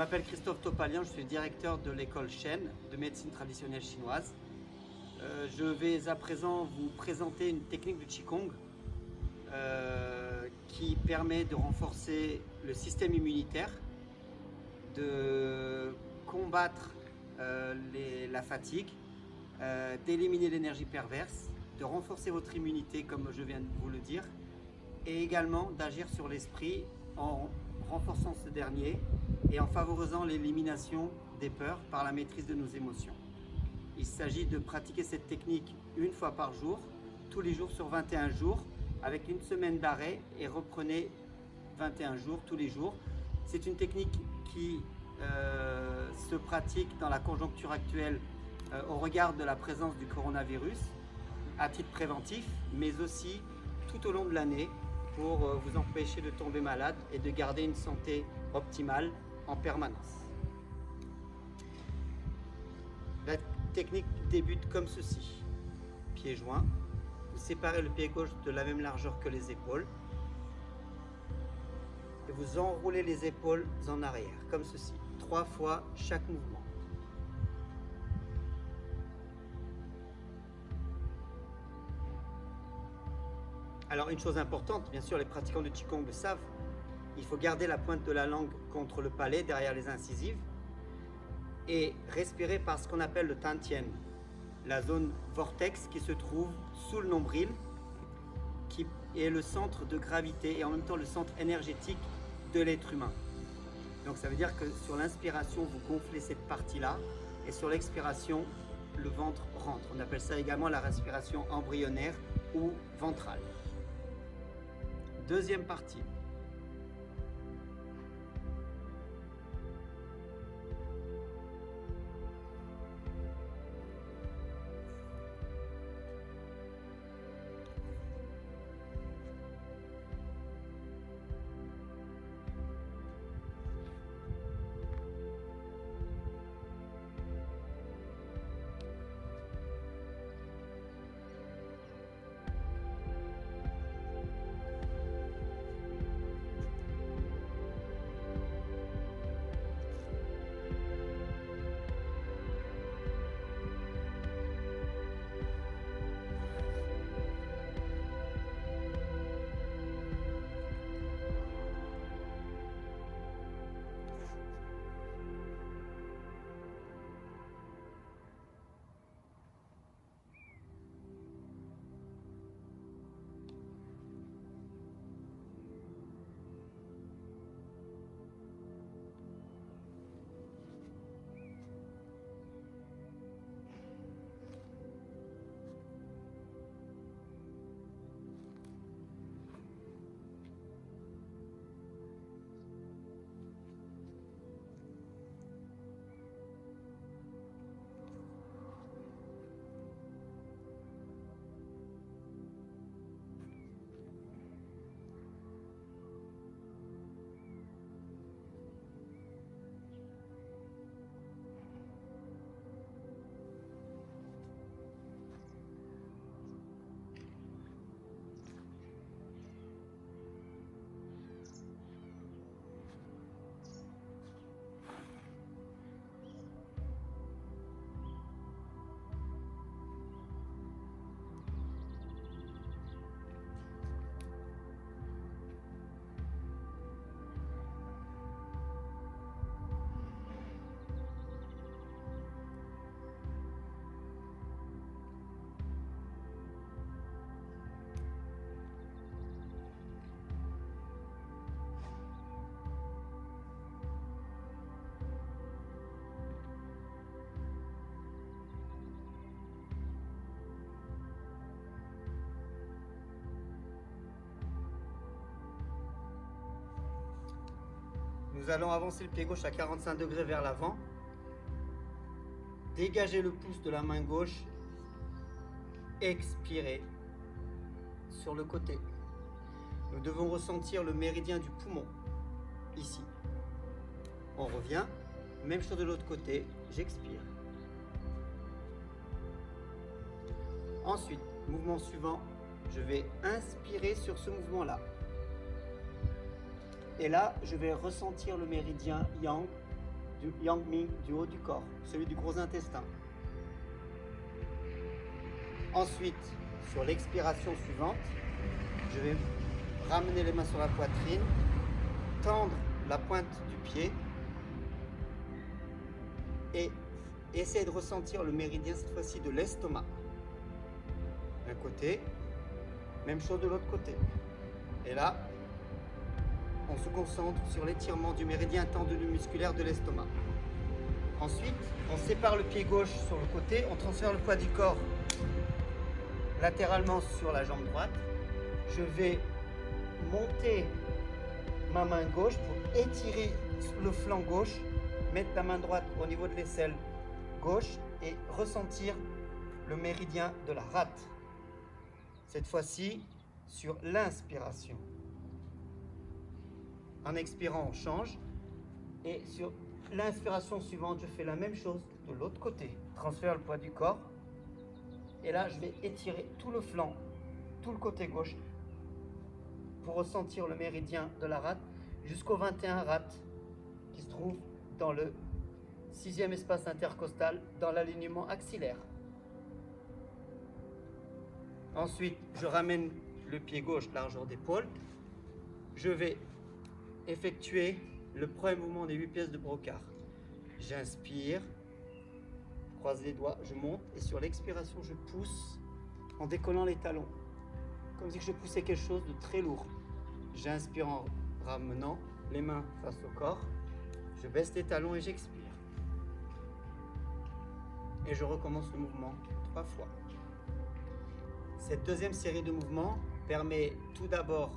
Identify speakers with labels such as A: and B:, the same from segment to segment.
A: m'appelle Christophe Topalian, je suis directeur de l'école Shen de médecine traditionnelle chinoise. Je vais à présent vous présenter une technique du Qigong qui permet de renforcer le système immunitaire, de combattre la fatigue, d'éliminer l'énergie perverse, de renforcer votre immunité comme je viens de vous le dire, et également d'agir sur l'esprit en renforçant ce dernier et en favorisant l'élimination des peurs par la maîtrise de nos émotions. Il s'agit de pratiquer cette technique une fois par jour, tous les jours sur 21 jours, avec une semaine d'arrêt et reprenez 21 jours tous les jours. C'est une technique qui se pratique dans la conjoncture actuelle au regard de la présence du coronavirus à titre préventif, mais aussi tout au long de l'année pour vous empêcher de tomber malade et de garder une santé optimale en permanence. La technique débute comme ceci. Pieds joints, vous séparez le pied gauche de la même largeur que les épaules et vous enroulez les épaules en arrière, comme ceci, 3 fois chaque mouvement. Alors une chose importante, bien sûr les pratiquants de Qigong le savent, il faut garder la pointe de la langue contre le palais, derrière les incisives, et respirer par ce qu'on appelle le Tantien, la zone vortex qui se trouve sous le nombril, qui est le centre de gravité et en même temps le centre énergétique de l'être humain. Donc ça veut dire que sur l'inspiration, vous gonflez cette partie-là, et sur l'expiration, le ventre rentre. On appelle ça également la respiration embryonnaire ou ventrale. Deuxième partie. Nous allons avancer le pied gauche à 45 degrés vers l'avant. Dégagez le pouce de la main gauche. Expirez sur le côté. Nous devons ressentir le méridien du poumon, ici. On revient, même chose de l'autre côté, j'expire. Ensuite, mouvement suivant, je vais inspirer sur ce mouvement-là. Et là, je vais ressentir le méridien yang du Yang Ming, du haut du corps, celui du gros intestin. Ensuite, sur l'expiration suivante, je vais ramener les mains sur la poitrine, tendre la pointe du pied et essayer de ressentir le méridien cette fois-ci de l'estomac. D'un côté, même chose de l'autre côté. Et là, on se concentre sur l'étirement du méridien tendu musculaire de l'estomac. Ensuite, on sépare le pied gauche sur le côté, on transfère le poids du corps latéralement sur la jambe droite. Je vais monter ma main gauche pour étirer le flanc gauche, mettre la main droite au niveau de l'aisselle gauche et ressentir le méridien de la rate. Cette fois-ci sur l'inspiration. En expirant, on change. Et sur l'inspiration suivante, je fais la même chose de l'autre côté. Transfère le poids du corps. Et là, je vais étirer tout le flanc, tout le côté gauche, pour ressentir le méridien de la rate jusqu'au 21 rate qui se trouve dans le 6e espace intercostal, dans l'alignement axillaire. Ensuite, je ramène le pied gauche largeur d'épaule. Je vais effectuer le premier mouvement des 8 pièces de Brocard. J'inspire, croise les doigts, je monte et sur l'expiration, je pousse en décollant les talons, comme si je poussais quelque chose de très lourd. J'inspire en ramenant les mains face au corps, je baisse les talons et j'expire. Et je recommence le mouvement 3 fois. Cette deuxième série de mouvements permet tout d'abord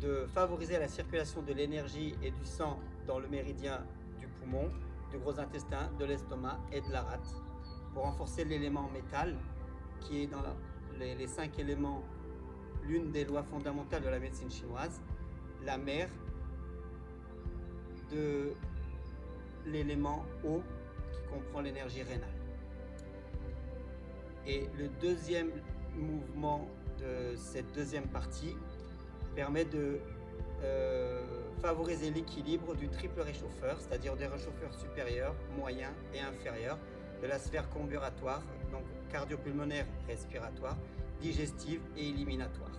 A: de favoriser la circulation de l'énergie et du sang dans le méridien du poumon, du gros intestin, de l'estomac et de la rate, pour renforcer l'élément métal qui est dans les 5 éléments, l'une des lois fondamentales de la médecine chinoise, la mère de l'élément eau qui comprend l'énergie rénale. Et le deuxième mouvement de cette deuxième partie permet de favoriser l'équilibre du triple réchauffeur, c'est-à-dire des réchauffeurs supérieurs, moyens et inférieurs de la sphère comburatoire, donc cardio-pulmonaire, respiratoire, digestive et éliminatoire.